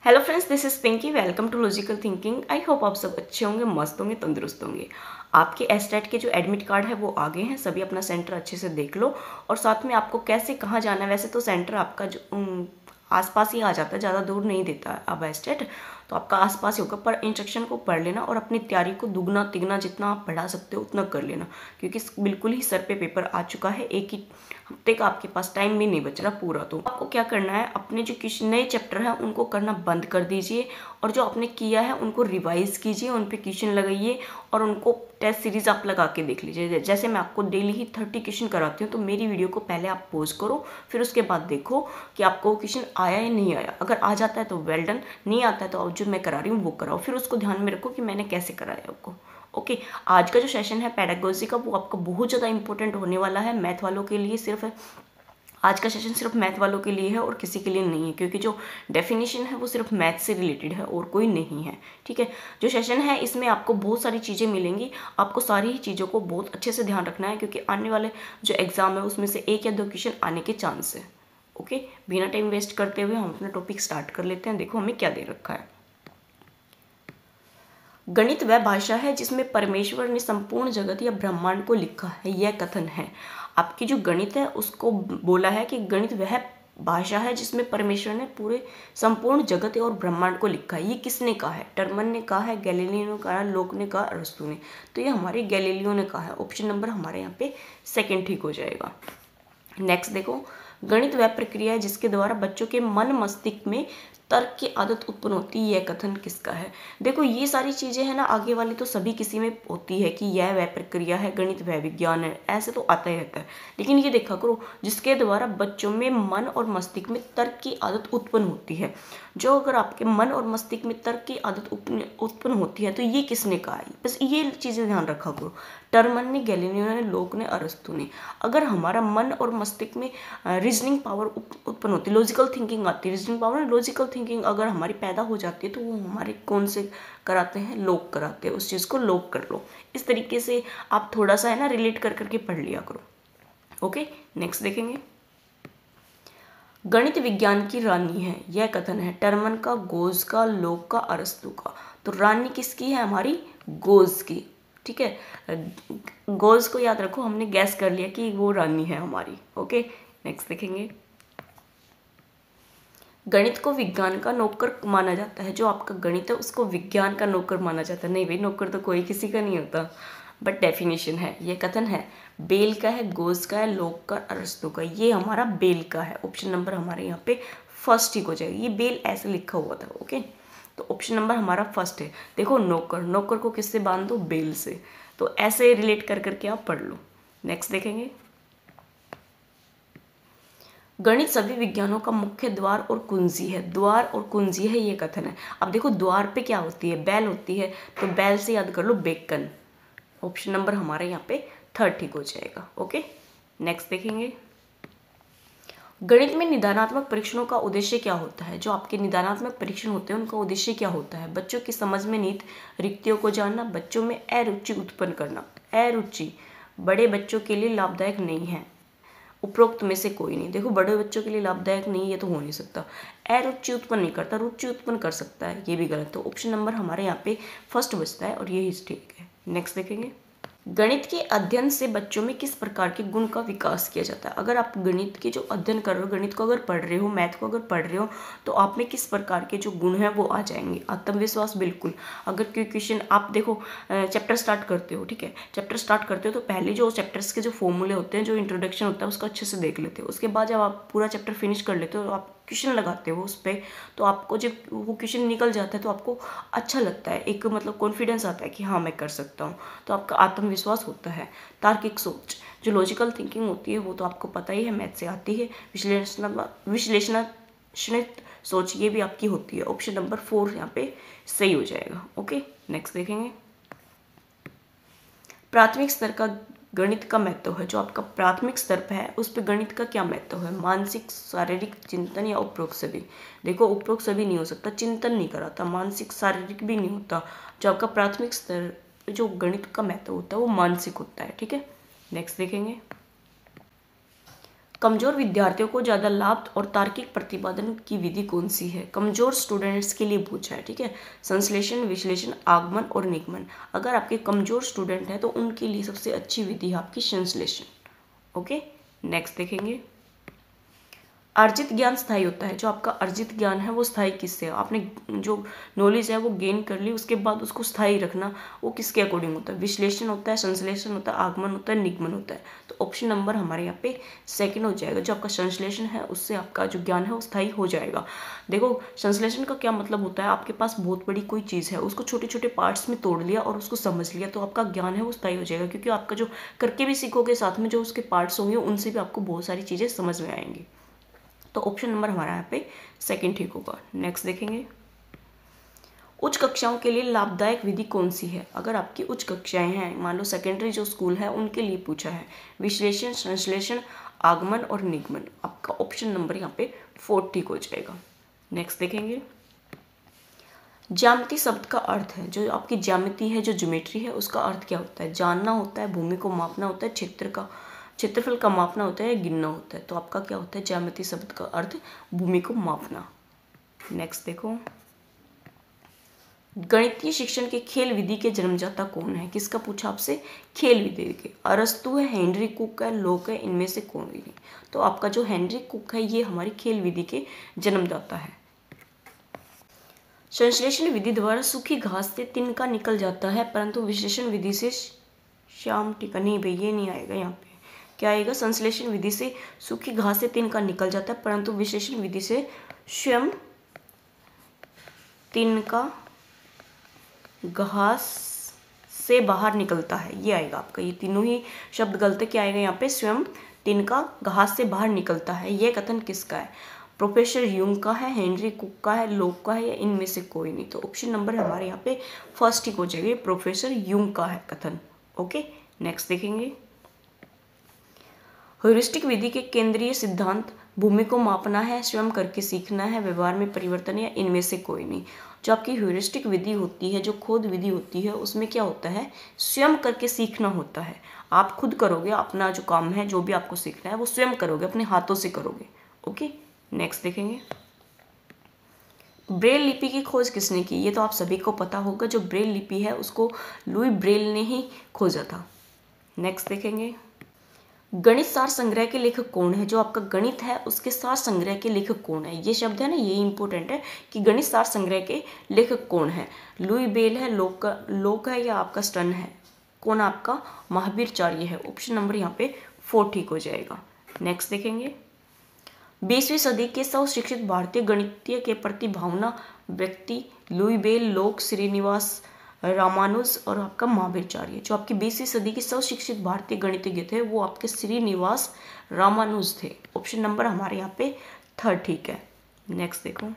Hello friends, this is Pinki. Welcome to logical thinking. I hope आप सब अच्छे होंगे, मस्त होंगे, तंदुरुस्त होंगे। आपके एसटेट के जो एडमिट कार्ड है वो आ गए हैं। सभी अपना सेंटर अच्छे से देख लो और साथ में आपको कैसे कहाँ जाना है। वैसे तो सेंटर आपका जो आसपास ही आ जाता है, ज़्यादा दूर नहीं देता है अब एस्टेट, तो आपका आसपास ही होगा। पर इंस्ट्रक्शन को पढ़ लेना और अपनी तैयारी को दुगना तिगना जितना आप बढ़ा सकते हो उतना कर लेना, क्योंकि बिल्कुल ही सर पे पेपर आ चुका है। एक ही हफ्ते का आपके पास टाइम भी नहीं बच रहा पूरा। तो आपको क्या करना है, अपने जो कुछ नए चैप्टर हैं उनको करना बंद कर दीजिए और जो आपने किया है उनको रिवाइज कीजिए, उन पे क्वेश्चन लगाइए और उनको टेस्ट सीरीज आप लगा के देख लीजिए। जैसे मैं आपको डेली ही 30 क्वेश्चन कराती हूँ, तो मेरी वीडियो को पहले आप पॉज करो, फिर उसके बाद देखो कि आपको क्वेश्चन आया या नहीं आया। अगर आ जाता है तो वेल डन, नहीं आता है तो जो मैं करा रही हूँ वो कराओ। फिर उसको ध्यान में रखो कि मैंने कैसे कराया आपको। ओके, आज का जो सेशन है पेडागोजी का, वो आपका बहुत ज़्यादा इंपॉर्टेंट होने वाला है मैथ वालों के लिए। सिर्फ आज का सेशन सिर्फ मैथ वालों के लिए है और किसी के लिए नहीं है, क्योंकि जो डेफिनेशन है वो सिर्फ मैथ से रिलेटेड है और कोई नहीं है। ठीक है, जो सेशन है इसमें आपको बहुत सारी चीज़ें मिलेंगी। आपको सारी ही चीज़ों को बहुत अच्छे से ध्यान रखना है, क्योंकि आने वाले जो एग्ज़ाम है उसमें से 1 या 2 क्वेश्चन आने के चांस है। ओके, बिना टाइम वेस्ट करते हुए हम अपना टॉपिक स्टार्ट कर लेते हैं। देखो हमें क्या दे रखा है। गणित वह भाषा है जिसमें परमेश्वर ने संपूर्ण जगत या ब्रह्मांड को लिखा है, यह कथन है। आपकी जो गणित है उसको बोला है कि गणित वह भाषा है जिसमें परमेश्वर ने पूरे संपूर्ण जगत और ब्रह्मांड को लिखा है। ये किसने कहा है? टर्मन ने कहा है, गैलीलियो ने कहा है, लोक ने कहा, अरस्तु ने। तो ये हमारे गैलीलियो ने कहा है। ऑप्शन नंबर हमारे यहाँ पे सेकंड ठीक हो जाएगा। नेक्स्ट देखो, गणित वह प्रक्रिया है जिसके द्वारा बच्चों के मन मस्तिष्क में तर्क की आदत उत्पन्न होती है, यह कथन किसका है? देखो ये सारी चीजें है ना, आगे वाली तो सभी किसी में होती है कि यह वह प्रक्रिया है, गणित वह विज्ञान है, ऐसे तो आता ही रहता है। लेकिन ये देखा करो, जिसके द्वारा बच्चों में मन और मस्तिष्क में तर्क की आदत उत्पन्न होती है। जो अगर आपके मन और मस्तिष्क में तर्क की आदत उत्पन्न होती है तो ये किसने कहा है? बस ये चीजें ध्यान रखा करो। टर्मन ने, गैलीलियो ने, लोक ने, अरस्तु ने। अगर हमारा मन और मस्तिष्क में रीजनिंग पावर उत्पन्न होती है, लॉजिकल थिंकिंग आती है, रीजनिंग पावर, लॉजिकल थिंकिंग अगर हमारी पैदा हो जाती है तो वो हमारे कौन से कराते हैं? लोक कराते हैं। उस चीज़ को लोक कर लो। इस तरीके से आप थोड़ा सा है ना रिलेट कर करके पढ़ लिया करो। ओके, नेक्स्ट देखेंगे। गणित विज्ञान की रानी है, यह कथन है। टर्मन का, गोज का, लोक का, अरस्तु का। तो रानी किसकी है? हमारी गोज की। ठीक है, गोज को याद रखो, हमने गैस कर लिया कि वो रानी है हमारी। ओके, नेक्स्ट देखेंगे। गणित को विज्ञान का नौकर माना जाता है। जो आपका गणित है उसको विज्ञान का नौकर माना जाता है। नहीं भाई, नौकर तो कोई किसी का नहीं होता। बट डेफिनेशन है, ये कथन है। बेल का है, गोज का है, लोक का, अरस्तु का। ये हमारा बेल का है। ऑप्शन नंबर हमारे यहाँ पे फर्स्ट ठीक हो जाएगा। ये बेल ऐसे लिखा हुआ था। ओके, तो ऑप्शन नंबर हमारा फर्स्ट है। देखो नौकर, नौकर को किससे बांध दो? बेल से। तो ऐसे रिलेट कर करके आप पढ़ लो। नेक्स्ट देखेंगे। गणित सभी विज्ञानों का मुख्य द्वार और कुंजी है। द्वार और कुंजी है, ये कथन है। अब देखो द्वार पे क्या होती है? बैल होती है, तो बैल से याद कर लो बेकन। ऑप्शन नंबर हमारे यहाँ पे थर्ड ठीक हो जाएगा। ओके, नेक्स्ट देखेंगे। गणित में निदानात्मक परीक्षणों का उद्देश्य क्या होता है? जो आपके निदानात्मक परीक्षण होते हैं उनका उद्देश्य क्या होता है? बच्चों की समझ में निहित रिक्तियों को जानना, बच्चों में अरुचि उत्पन्न करना। अरुचि बड़े बच्चों के लिए लाभदायक नहीं है। उपरोक्त में से कोई नहीं। देखो बड़े बच्चों के लिए लाभदायक नहीं, ये तो हो नहीं सकता। अरुचि उत्पन्न नहीं करता, रुचि उत्पन्न कर सकता है, ये भी गलत। तो ऑप्शन नंबर हमारे यहाँ पे फर्स्ट बचता है और यही ठीक है। नेक्स्ट देखेंगे। गणित के अध्ययन से बच्चों में किस प्रकार के गुण का विकास किया जाता है? अगर आप गणित के जो अध्ययन कर रहे हो, गणित को अगर पढ़ रहे हो, मैथ को अगर पढ़ रहे हो, तो आप में किस प्रकार के जो गुण हैं वो आ जाएंगे? आत्मविश्वास, बिल्कुल। अगर कोई क्वेश्चन आप देखो, चैप्टर स्टार्ट करते हो, ठीक है, चैप्टर स्टार्ट करते हो तो पहले जो चैप्टर्स के जो फॉर्मूले होते हैं, जो इंट्रोडक्शन होता है उसको अच्छे से देख लेते हो। उसके बाद जब आप पूरा चैप्टर फिनिश कर लेते हो, तो आप क्वेश्चन लगाते हो उस पर, तो आपको जब वो क्वेश्चन निकल जाता है तो आपको अच्छा लगता है, एक मतलब कॉन्फिडेंस आता है कि हाँ मैं कर सकता हूँ। तो आपका आत्मविश्वास होता है। तार्किक सोच, जो लॉजिकल थिंकिंग होती है वो तो आपको पता ही है, मैथ से आती है। विश्लेषणात्मक सोच, ये भी आपकी होती है। ऑप्शन नंबर 4 यहाँ पे सही हो जाएगा। ओके, नेक्स्ट देखेंगे। प्राथमिक स्तर का गणित का महत्व है। जो आपका प्राथमिक स्तर है उस पर गणित का क्या महत्व है? मानसिक, शारीरिक, चिंतन या उपरोक्त सभी? देखो उपरोक्त सभी नहीं हो सकता, चिंतन नहीं कराता, मानसिक शारीरिक भी नहीं होता। जो आपका प्राथमिक स्तर जो गणित का महत्व होता है वो मानसिक होता है। ठीक है, नेक्स्ट देखेंगे। कमजोर विद्यार्थियों को ज़्यादा लाभ और तार्किक प्रतिपादन की विधि कौन सी है? कमजोर स्टूडेंट्स के लिए पूछा है, ठीक है। संश्लेषण, विश्लेषण, आगमन और निगमन। अगर आपके कमजोर स्टूडेंट हैं तो उनके लिए सबसे अच्छी विधि है आपकी संश्लेषण। ओके, नेक्स्ट देखेंगे। अर्जित ज्ञान स्थायी होता है। जो आपका अर्जित ज्ञान है वो स्थायी किससे है? आपने जो नॉलेज है वो गेन कर ली, उसके बाद उसको स्थायी रखना वो किसके अकॉर्डिंग होता है? विश्लेषण होता है, संश्लेषण होता है, आगमन होता है, निगमन होता है। तो ऑप्शन नंबर हमारे यहाँ पे सेकंड हो जाएगा। जो आपका संश्लेषण है उससे आपका जो ज्ञान है वो स्थायी हो जाएगा। देखो, संश्लेषण का क्या मतलब होता है? आपके पास बहुत बड़ी कोई चीज़ है, उसको छोटे छोटे पार्ट्स में तोड़ लिया और उसको समझ लिया, तो आपका ज्ञान है वो स्थायी हो जाएगा। क्योंकि आपका जो करके भी सीखोगे, साथ में जो उसके पार्ट्स होंगे उनसे भी आपको बहुत सारी चीज़ें समझ में आएंगी। तो ऑप्शन नंबर हमारा यहाँ पे सेकंड ठीक होगा। नेक्स्ट देखेंगे। उच्च कक्षाओं के लिए लाभदायक विधि कौन सी है? अगर आपकी उच्च कक्षाएं हैं, मान लो सेकेंडरी जो स्कूल है, उनके लिए पूछा है। विश्लेषण, संश्लेषण, आगमन और निगमन। आपका ऑप्शन नंबर यहाँ पे 4 ठीक हो जाएगा। नेक्स्ट देखेंगे। ज्यामिति शब्द का अर्थ है। जो आपकी ज्यामिति है, जो ज्योमेट्री है, उसका अर्थ क्या होता है? जानना होता है, भूमि को मापना होता है, क्षेत्रफल का मापना होता है, गिनना होता है। तो आपका क्या होता है? ज्यामिति शब्द का अर्थ भूमि को मापना। नेक्स्ट देखो। गणितीय शिक्षण के खेल विधि के जन्मदाता कौन है? किसका पूछा आपसे? खेल विधि के। अरस्तु है, हेनरी कुक है, लोक है, इनमें से कौन नहीं? तो आपका जो हेनरी कुक है ये हमारी खेल विधि के जन्मदाता है। संश्लेषण विधि द्वारा सूखी घास से तिनका निकल जाता है, परंतु विश्लेषण विधि से श्याम टीका नहीं भाई, ये नहीं आएगा। यहाँ पे क्या आएगा? संश्लेषण विधि से सूखी घास से तिनका निकल जाता है, परंतु विश्लेषण विधि से स्वयं तिनका घास से बाहर निकलता है। ये आएगा आपका। ये तीनों ही शब्द गलत है। क्या आएगा यहाँ पे? स्वयं तिनका घास से बाहर निकलता है। ये कथन किसका है? प्रोफेसर यूंग का है, हेनरी कुक का है, लोक का है, या इनमें से कोई नहीं? तो ऑप्शन नंबर हमारे यहाँ पे फर्स्ट ठीक हो जाएगा। प्रोफेसर यूंग का है कथन। ओके, नेक्स्ट देखेंगे। ह्यूरिस्टिक विधि के केंद्रीय सिद्धांत भूमि को मापना है, स्वयं करके सीखना है, व्यवहार में परिवर्तन, या इनमें से कोई नहीं? जो आपकी ह्यूरिस्टिक विधि होती है, जो खोज विधि होती है, उसमें क्या होता है? स्वयं करके सीखना होता है। आप खुद करोगे, अपना जो काम है, जो भी आपको सीखना है वो स्वयं करोगे, अपने हाथों से करोगे। ओके, नेक्स्ट देखेंगे। ब्रेल लिपि की खोज किसने की? ये तो आप सभी को पता होगा। जो ब्रेल लिपि है उसको लुई ब्रेल ने ही खोजा था। नेक्स्ट देखेंगे। गणित सार संग्रह के लेखक कौन है? जो आपका गणित है उसके सार संग्रह के लेखक कौन है? ये शब्द है ना, ये इंपॉर्टेंट है कि गणित सार संग्रह के लेखक कौन है? लुई ब्रेल है, लोक है, या आपका स्टर्न है? कौन आपका? महावीराचार्य है। ऑप्शन नंबर यहाँ पे 4 ठीक हो जाएगा। नेक्स्ट देखेंगे। 20वीं सदी के शिक्षित भारतीय गणितीय के प्रति भावना व्यक्ति लुई ब्रेल, लोक, श्रीनिवास रामानुज और आपका महावीराचार्य। जो आपकी 20वीं सदी के शिक्षित भारतीय गणितज्ञ थे वो आपके श्रीनिवास रामानुज थे। ऑप्शन नंबर हमारे यहाँ पे 3 ठीक है। नेक्स्ट देखो।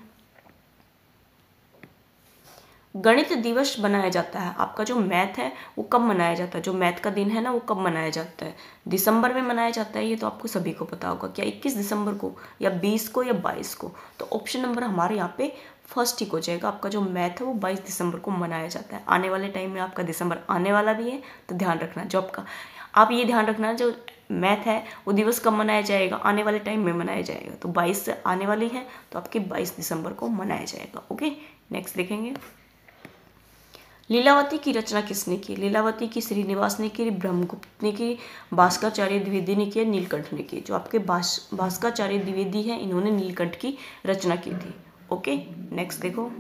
गणित दिवस बनाया जाता है। आपका जो मैथ है वो कब मनाया जाता है? जो मैथ का दिन है ना वो कब मनाया जाता है? दिसंबर में मनाया जाता है। ये तो आपको सभी को पता होगा। क्या 21 दिसंबर को, या 20 को, या 22 को? तो ऑप्शन नंबर हमारे यहाँ पे फर्स्ट ठीक हो जाएगा। आपका जो मैथ है वो 22 दिसंबर को मनाया जाता है। आने वाले टाइम में आपका दिसंबर आने वाला भी है, तो ध्यान रखना। जो आपका, आप ये ध्यान रखना, जो मैथ है वो दिवस कब मनाया जाएगा? आने वाले टाइम में मनाया जाएगा। तो 22 से आने वाली है, तो आपके 22 दिसंबर को मनाया जाएगा। ओके, नेक्स्ट देखेंगे। लीलावती की रचना किसने की? लीलावती की श्रीनिवास ने की, ब्रह्मगुप्त ने की, भास्कराचार्य द्विवेदी ने की, नीलकंठ ने की? जो आपके भास्कराचार्य द्विवेदी हैं, इन्होंने नीलकंठ की रचना की थी। ओके, नेक्स्ट देखो।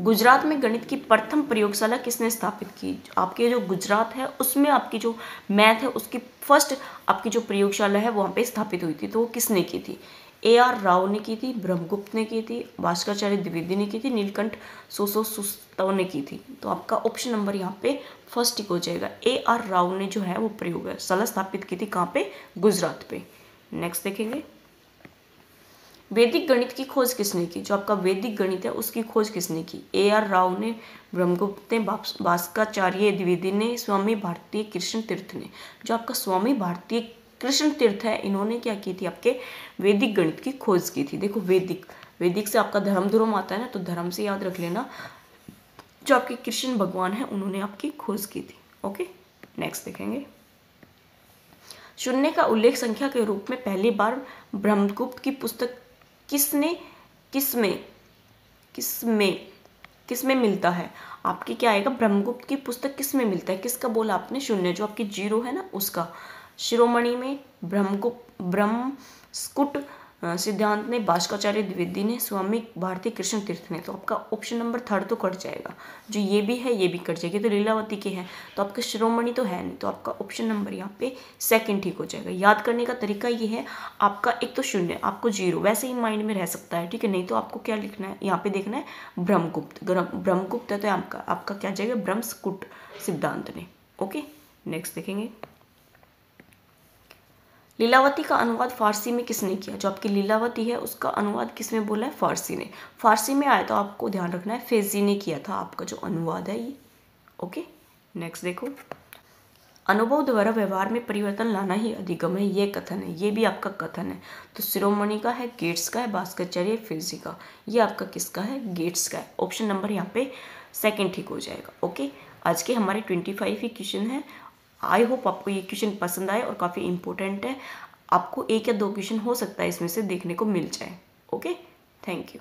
गुजरात में गणित की प्रथम प्रयोगशाला किसने स्थापित की? आपके जो गुजरात है उसमें आपकी जो मैथ है उसकी फर्स्ट आपकी जो प्रयोगशाला है वहाँ पे स्थापित हुई थी, तो वो किसने की थी? AR राव ने की थी, ब्रह्मगुप्त ने की थी, भास्कराचार्य द्विवेदी ने की थी, नीलकंठ सुस्तव ने की थी? तो आपका ऑप्शन नंबर यहाँ पे फर्स्ट टिक हो जाएगा। AR राव ने जो है वो प्रयोगशाला स्थापित की थी। कहाँ पे? गुजरात पे। नेक्स्ट देखेंगे। वैदिक गणित की खोज किसने की? जो आपका वैदिक गणित है उसकी खोज किसने की? AR राव ने, ब्रह्मगुप्त ने, भास्कराचार्य द्विवेदी ने, स्वामी भारतीय कृष्ण तीर्थ ने? जो आपका स्वामी भारतीय कृष्ण तीर्थ है, इन्होंने क्या की थी? आपके वैदिक गणित की खोज की थी। देखो, वैदिक से आपका धर्म धुरम आता है ना, तो धर्म से याद रख लेना। जो आपके कृष्ण भगवान है उन्होंने आपकी खोज की थी। ओके, नेक्स्ट देखेंगे। शून्य का उल्लेख संख्या के रूप में पहली बार ब्रह्मगुप्त की पुस्तक किसमें मिलता है? आपकी क्या आएगा? ब्रह्मगुप्त की पुस्तक किसमें मिलता है? किसका बोला आपने? शून्य, जो आपकी जीरो है ना उसका। शिरोमणि में, ब्रह्मस्कुट सिद्धांत ने, भास्कराचार्य द्विवेदी ने, स्वामी भारती कृष्ण तीर्थ ने। तो आपका ऑप्शन नंबर 3 तो कट जाएगा, जो ये भी है ये भी कट जाएगी। तो लीलावती के हैं, तो आपका शिरोमणि तो है नहीं, तो आपका ऑप्शन नंबर यहाँ पे 2 ठीक हो जाएगा। याद करने का तरीका ये है, आपका एक तो शून्य, आपको जीरो वैसे ही माइंड में रह सकता है, ठीक है। नहीं तो आपको क्या लिखना है, यहाँ पे देखना है ब्रह्मगुप्त है, तो आपका क्या जाएगा? ब्रह्मस्कुट सिद्धांत ने। ओके, नेक्स्ट देखेंगे। लीलावती का अनुवाद फारसी में किसने किया? जो आपकी लीलावती है उसका अनुवाद किसने बोला है? फारसी ने। फारसी में आया तो आपको ध्यान रखना है फेजी ने किया था आपका जो अनुवाद है ये। ओके, नेक्स्ट देखो। अनुभव द्वारा व्यवहार में परिवर्तन लाना ही अधिगम है, ये कथन है, ये भी आपका कथन है। तो शिरोमणि का है, गेट्स का है, भास्कराचार्य फेजी का। ये आपका किसका है? गेट्स का है। ऑप्शन नंबर यहाँ पे 2 ठीक हो जाएगा। ओके, आज के हमारे 25 ही क्वेश्चन है। आई होप आपको ये क्वेश्चन पसंद आए और काफ़ी इंपॉर्टेंट है। आपको 1 या 2 क्वेश्चन हो सकता है इसमें से देखने को मिल जाए। Okay, thank you.